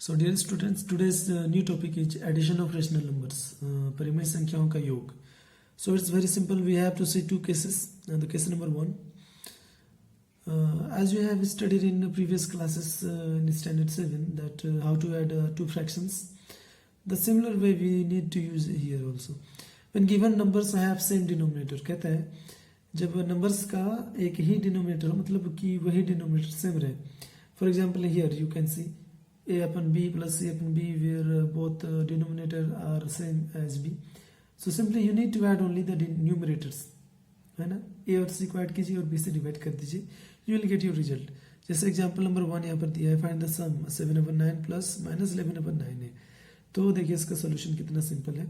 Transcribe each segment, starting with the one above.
So dear students, today's new topic is addition of rational numbers, परिमेय संख्याओं का योग. So it's very simple. We have to see two cases. The case number one, as you have studied in the previous classes in standard 7, that how to add two fractions. The similar way we need to use here also. When given numbers have same denominator, कहता है जब numbers का एक ही denominator हो, मतलब कि वही denominator same रहे. For example, here you can see a upon b plus c upon b, where both denominator are same as b. So simply you need to add only the numerators, है ना. a और c को add कीजिए और b से divide कर दीजिए, you will get your result. जैसे एग्जांपल नंबर 1 यहाँ पर दिया है, फाइंड द सम 7/9 प्लस -11/9 है. तो देखिए इसका सोल्यूशन कितना सिंपल है.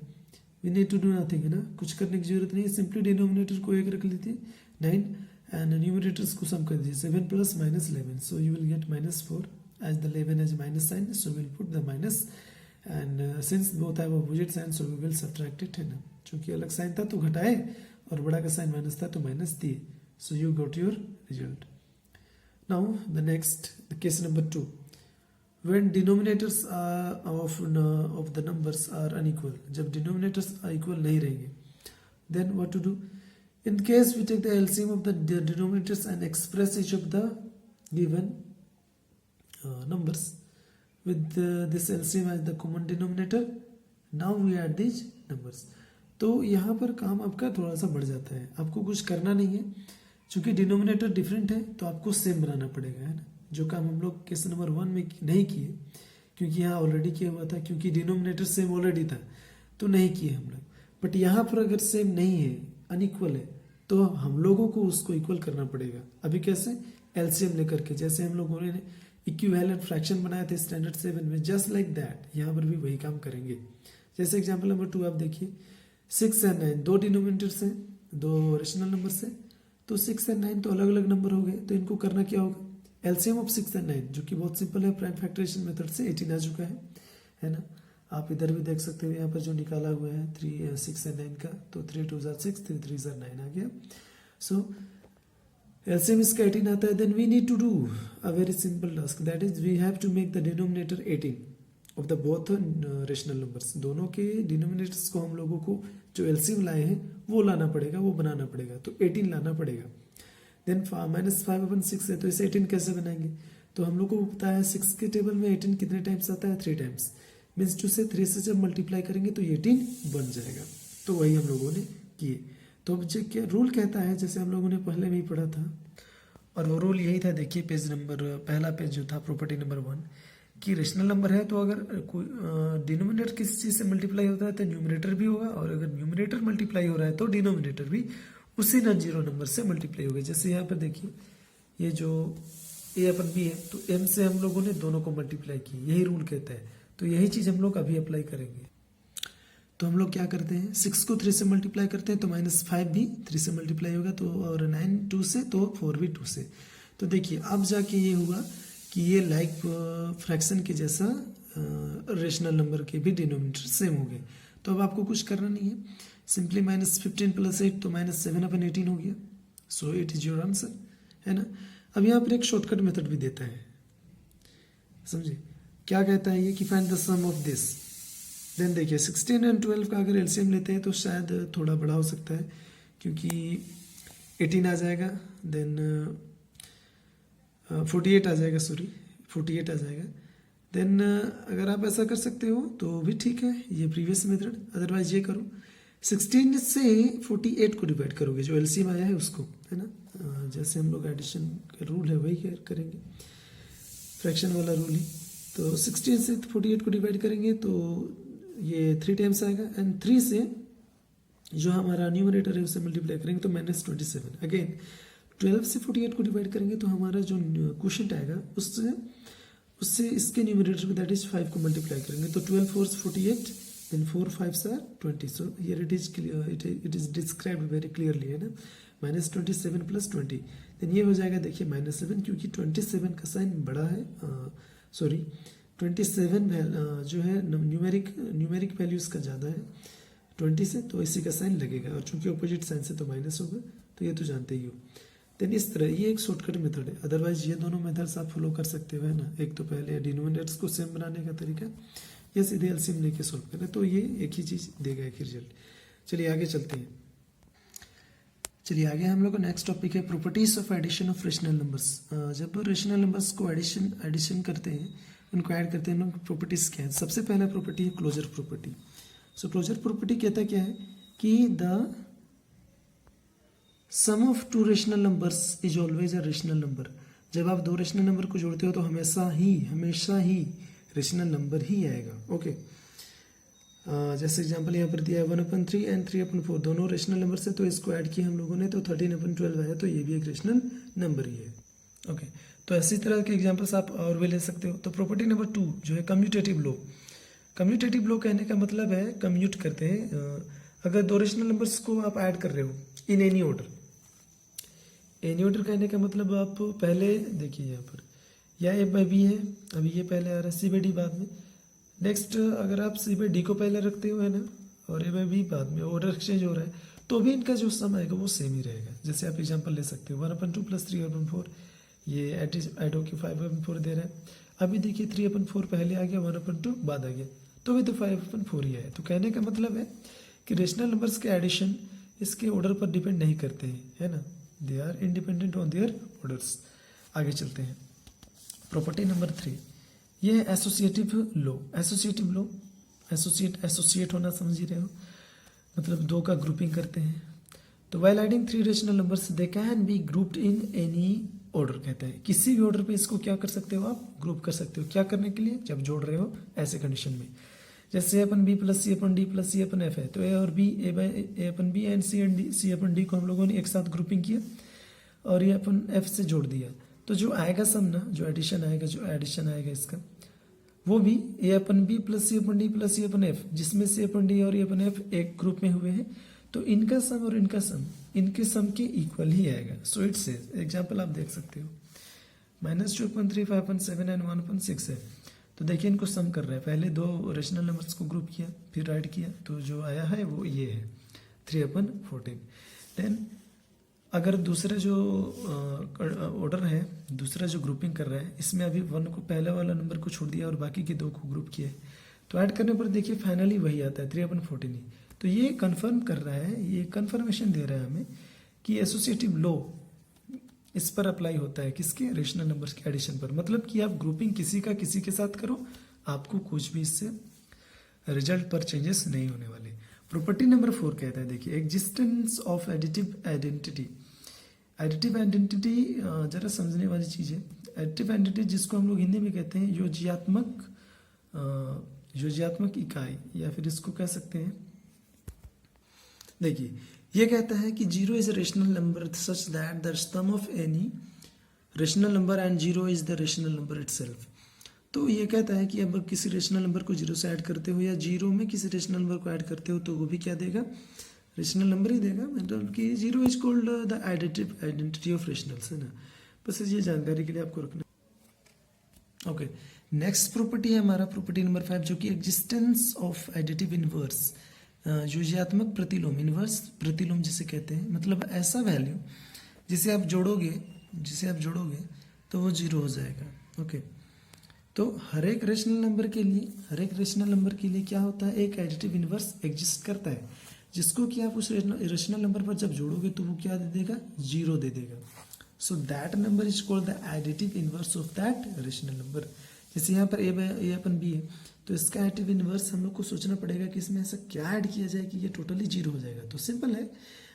We need to do nothing, है ना, कुछ करने की जरूरत नहीं है. सिंपली डिनोमिनेटर को एक रख लीजिए 9 एंड न्यूमरेटर्स को सम कर दीजिए 7 plus -11. So you will get -4 as the 11 has minus sign, so we'll put the minus, and since both have opposite sign, so we will subtract it, है ना. चूंकि अलग साइन था तो घटाए और बड़ा का साइन माइनस था तो माइनस दिए. So you got your result. Now the next, the case number 2, when denominators of the numbers are unequal, जब denominators equal नहीं रहेंगे, then what to do? In case we take the LCM of the denominators and express each of the given numbers with this LCM as the common denominator. Now we add these numbers. तो यहाँ पर काम आपका थोड़ा सा बढ़ जाता है. आपको कुछ करना नहीं है, चूंकि डिनोमिनेटर डिफरेंट है तो आपको सेम बनाना पड़ेगा, है ना. जो काम हम लोग केस नंबर 1 में नहीं किए, क्योंकि यहाँ ऑलरेडी किया हुआ था, क्योंकि डिनोमिनेटर सेम ऑलरेडी था तो नहीं किए हम लोग. बट यहाँ पर अगर सेम नहीं है, अनइक्वल है, तो हम लोगों को उसको इक्वल करना पड़ेगा. अभी कैसे? एलसीएम लेकर के, जैसे हम लोगों ने इक्विवेलेंट फ्रैक्शन बनाए थे स्टैंडर्ड 7 में, जस्ट लाइक दैट यहाँ पर भी वही काम करेंगे. जैसे एग्जांपल नंबर 2 आप देखिए, 6 और 9 दो डिनोमिनेटर्स हैं, दो रेशनल नंबर से, तो 6 और 9 तो अलग अलग नंबर हो गए. तो इनको करना क्या होगा? एलसीएम ऑफ 6 और 9, जो कि बहुत सिंपल है, प्राइम फैक्टराइजेशन मेथड से 18 आ चुका है ना. आप इधर भी देख सकते हो, यहाँ पर जो निकाला हुआ है 3 6 और 9 का, तो 3 2 6, 3 3 9 आ गया. सो LCM इसका 18 आता है. Then we need to do a very simple task, that is we have to make the denominator 18 of the both rational numbers. दोनों के डिनोमिनेटर्स को हम लोगों को जो LCM लाए हैं वो लाना पड़ेगा, वो बनाना पड़ेगा. तो 18 लाना पड़ेगा. देन -5/6 है, तो इसे 18 कैसे बनाएंगे? तो हम लोग को पता है 6 के टेबल में 18 कितने टाइम्स आता है? 3 टाइम्स. मीन्स 2 से 3 से जब मल्टीप्लाई करेंगे तो 18 बन जाएगा. तो वही हम लोगों ने किए. तो अब जो क्या रूल कहता है, जैसे हम लोगों ने पहले में ही पढ़ा था, और वो रूल यही था. देखिए पेज नंबर, पहला पेज जो था प्रॉपर्टी नंबर 1, कि रेशनल नंबर है तो अगर कोई डिनोमिनेटर किसी चीज़ से मल्टीप्लाई होता है तो न्यूमरेटर भी होगा, और अगर न्यूमरेटर मल्टीप्लाई हो रहा है तो डिनोमिनेटर भी उसी नॉन जीरो नंबर से मल्टीप्लाई होगा. जैसे यहाँ पर देखिए, ये जो a अपन b है, तो m से हम लोगों ने दोनों को मल्टीप्लाई की, यही रूल कहता है. तो यही चीज़ हम लोग अभी अप्लाई करेंगे. तो हम लोग क्या करते हैं, 6 को 3 से मल्टीप्लाई करते हैं तो -5 भी 3 से मल्टीप्लाई होगा, तो और 9 2 से, तो 4 भी 2 से. तो देखिए अब जाके ये होगा कि ये लाइक फ्रैक्शन के जैसा रेशनल नंबर के भी डिनोमिनेटर सेम हो गए. तो अब आपको कुछ करना नहीं है, सिंपली -15 + 8 तो -7/18 हो गया. So it is your answer, है ना. अब यहाँ पर एक शॉर्टकट मेथड भी देता है, समझे क्या कहता है ये, कि find the sum of this. Then देखिए 16 और 12 का अगर एलसीएम लेते हैं तो शायद थोड़ा बड़ा हो सकता है, क्योंकि 18 आ जाएगा. देन 48 आ जाएगा, 48 आ जाएगा. देन अगर आप ऐसा कर सकते हो तो भी ठीक है, ये प्रीवियस मेथड. अदरवाइज ये करो, 16 से 48 को डिवाइड करोगे, जो एलसीएम आया है उसको, है ना. जैसे हम लोग एडिशन का रूल है वही करेंगे, फ्रैक्शन वाला रूल ही. तो 16 से 48 को डिवाइड करेंगे तो ये 3 टाइम्स आएगा, एंड 3 से जो हमारा न्यूमरेटर है उसे मल्टीप्लाई करेंगे तो -27. अगेन 12 से 48 को डिवाइड करेंगे तो हमारा जो क्वोशिएंट आएगा उससे इसके न्यूमरेटर को, दैट इज 5 को मल्टीप्लाई करेंगे तो 12 4 48, then 4 5 20. So here it is clear, it is described very clearly, है ना. -27 + 20, देन ये हो जाएगा देखिए -7, क्योंकि 27 का साइन बड़ा है, सॉरी 27 जो है न्यूमेरिक वैल्यूज का ज़्यादा है 20 से, तो इसी का साइन लगेगा. और चूंकि ऑपोजिट साइन से तो माइनस होगा, तो ये तो जानते ही हो. देन इस तरह ये एक शॉर्टकट मेथड है, अदरवाइज ये दोनों मेथड्स आप फॉलो कर सकते हो, है ना। एक तो पहले डिनोमिनेटर्स को सेम बनाने का तरीका, ये सीधे एलसीएम लेके सॉल्व करें तो ये एक ही चीज़ देगा, एक ही रिजल्ट। चलिए आगे चलते हैं। चलिए आगे हम लोग का नेक्स्ट टॉपिक है properties of addition of rational numbers. जब रेशनल नंबर्स को एडिशन करते हैं, उनको ऐड करते हैं, उनकी प्रॉपर्टीज क्या है। सबसे पहला प्रॉपर्टी है closure property. So closure property कहता क्या है कि the sum of two rational numbers is always a rational number. जब आप दो रेशनल नंबर को जोड़ते हो तो हमेशा ही रेशनल नंबर ही आएगा। ओके, जैसे एग्जांपल यहाँ पर दिया है 1/3 एंड 3/4 दोनों रेशनल नंबर से, तो इसको ऐड किया हम लोगों ने तो 13/12 आया, तो ये भी एक रेशनल नंबर ही है। ओके, तो ऐसी तरह के एग्जांपल्स आप और भी ले सकते हो। तो प्रॉपर्टी नंबर 2 जो है कम्यूटेटिव लॉ। कम्यूटेटिव लॉ कहने का मतलब है कम्यूट करते हैं, अगर दो रेशनल नंबर्स को आप ऐड कर रहे हो in any order. Any order कहने का मतलब आप पहले देखिए यहाँ पर या ए बाई बी है, अभी ये पहले आ रहा है, सी बाई डी बाद में। नेक्स्ट अगर आप सी बाई डी को पहले रखते हो, है ना, और ए बाई बी बाद में, ऑर्डर एक्सचेंज हो रहा है, तो भी इनका जो सम आएगा वो सेम ही रहेगा। जैसे आप एग्जांपल ले सकते हो 1/2 + 3/4, ये ऐड होकर 5/4 दे रहा है। अभी देखिए 3/4 पहले आ गया, 1/2 बाद आ गया, तो भी तो 5/4 ही आया। तो कहने का मतलब है कि रेशनल नंबर्स के एडिशन इसके ऑर्डर पर डिपेंड नहीं करते हैं, है ना, they are independent on their orders. आगे चलते हैं। प्रॉपर्टी नंबर 3 ये है associative law. Associative law, associate होना समझ ही रहे हो, मतलब दो का ग्रुपिंग करते हैं। तो while adding 3 rational numbers they can be grouped in any order. कहता है किसी भी ऑर्डर पे इसको क्या कर सकते हो, आप ग्रुप कर सकते हो। क्या करने के लिए, जब जोड़ रहे हो ऐसे कंडीशन में। जैसे A/B + C/D + C/F है, तो A और B, A/B एंड C/D को हम लोगों ने एक साथ ग्रुपिंग किया और ये अपन F से जोड़ दिया, तो जो आएगा सम ना, जो एडिशन आएगा इसका, वो भी A/B + C/D + C/F, जिसमें C/D और A/F एक ग्रुप में हुए हैं, तो इनका सम और इनका सम इनके सम के इक्वल ही आएगा। सो इट सेज, एग्जाम्पल आप देख सकते हो, -2/3, 5/7 एंड 1/6 है। तो देखिए इनको सम कर रहा है, पहले दो रेशनल नंबर्स को ग्रुप किया, फिर राइट किया, तो जो आया है वो ये है 3/14। देन अगर दूसरा जो ऑर्डर है, दूसरा जो ग्रुपिंग कर रहा है, इसमें अभी 1 को, पहले वाला नंबर को छोड़ दिया और बाकी के 2 को ग्रुप किया, तो ऐड करने पर देखिए फाइनली वही आता है 3/14 ही। तो ये कंफर्म कर रहा है, ये कंफर्मेशन दे रहा है हमें कि एसोसिएटिव लॉ इस पर अप्लाई होता है, किसके, रेशनल नंबर्स के एडिशन पर। मतलब कि आप ग्रुपिंग किसी का किसी के साथ करो, आपको कुछ भी इससे रिजल्ट पर चेंजेस नहीं होने वाले। प्रॉपर्टी नंबर 4 कहता है, देखिए existence of additive identity. Additive identity जरा समझने वाली चीज़ है। एडिटिव आइडेंटिटी जिसको हम लोग हिंदी में कहते हैं योज्यात्मक इकाई, या फिर इसको कह सकते हैं, देखिए ये कहता है कि 0 is a rational number such that the sum of any rational number and 0 is the rational number itself. तो ये कहता है कि अब किसी रेशनल नंबर को 0 से ऐड करते हो या 0 में किसी रेशनल नंबर को ऐड करते हो, तो वो भी क्या देगा, रेशनल नंबर ही देगा। मतलब कि 0 is called the identity of rationals, है ना। बस ये जानकारी के लिए आपको रखना। ओके, नेक्स्ट प्रॉपर्टी है हमारा प्रॉपर्टी नंबर 5, जो कि एग्जिस्टेंस ऑफ एडिटिव इनवर्स, योज्यात्मक प्रतिलोम। इनवर्स प्रतिलोम जिसे कहते हैं, मतलब ऐसा वैल्यू जिसे आप जोड़ोगे तो वो 0 हो जाएगा। ओके, तो हर एक रेशनल नंबर के लिए क्या होता है, एक एडिटिव इनवर्स एग्जिस्ट करता है, जिसको कि आप उस रेशनल नंबर पर जब जोड़ोगे तो वो क्या दे देगा, 0 दे देगा। So that number is called the additive inverse of that rational number. जैसे यहाँ पर A/B है, तो इसका एडिटिव इनवर्स हम लोग को सोचना पड़ेगा कि इसमें ऐसा क्या ऐड किया जाए कि ये टोटली 0 हो जाएगा। तो सिंपल है,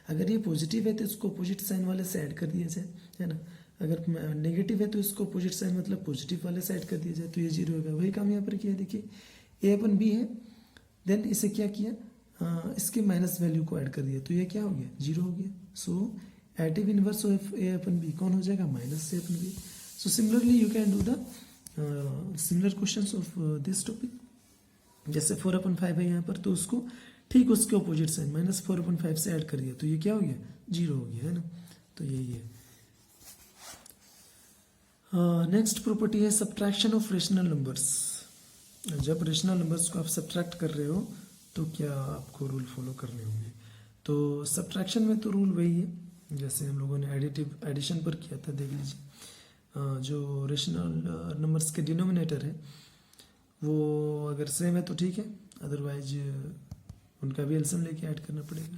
अगर ये पॉजिटिव है तो इसको अपोजिट साइन वाले से ऐड कर दिया जाए, है ना। अगर नेगेटिव है तो इसको अपोजिट साइन मतलब पॉजिटिव वाले से ऐड कर दिया जाए, तो ये 0 होगा। वही काम यहाँ पर किया, देखिए A/B है, देन इसे क्या किया, इसके माइनस वैल्यू को ऐड कर दिया, तो ये क्या हो गया, 0 हो गया। सो एडिटिव इनवर्स ऑफ A/B कौन हो जाएगा, -A/B। So similarly you can do the similar questions of this topic. जैसे 4/5 है यहाँ पर, तो उसको ठीक उसके ऑपोजिट साइन -4/5 से ऐड कर दिया, तो ये क्या हो गया, 0 हो गया, है ना। तो यही है। नेक्स्ट प्रॉपर्टी है सब्ट्रैक्शन ऑफ रेशनल नंबर्स। जब रेशनल नंबर्स को आप सब्ट्रैक्ट कर रहे हो तो क्या आपको रूल फॉलो करने होंगे। तो सब्ट्रैक्शन में तो रूल वही है, जैसे हम लोगों ने एडिशन पर किया था, देख लीजिए जो रेशनल नंबर्स के डिनोमिनेटर है वो अगर सेम है तो ठीक है, अदरवाइज उनका भी एलसीएम लेके ऐड करना पड़ेगा।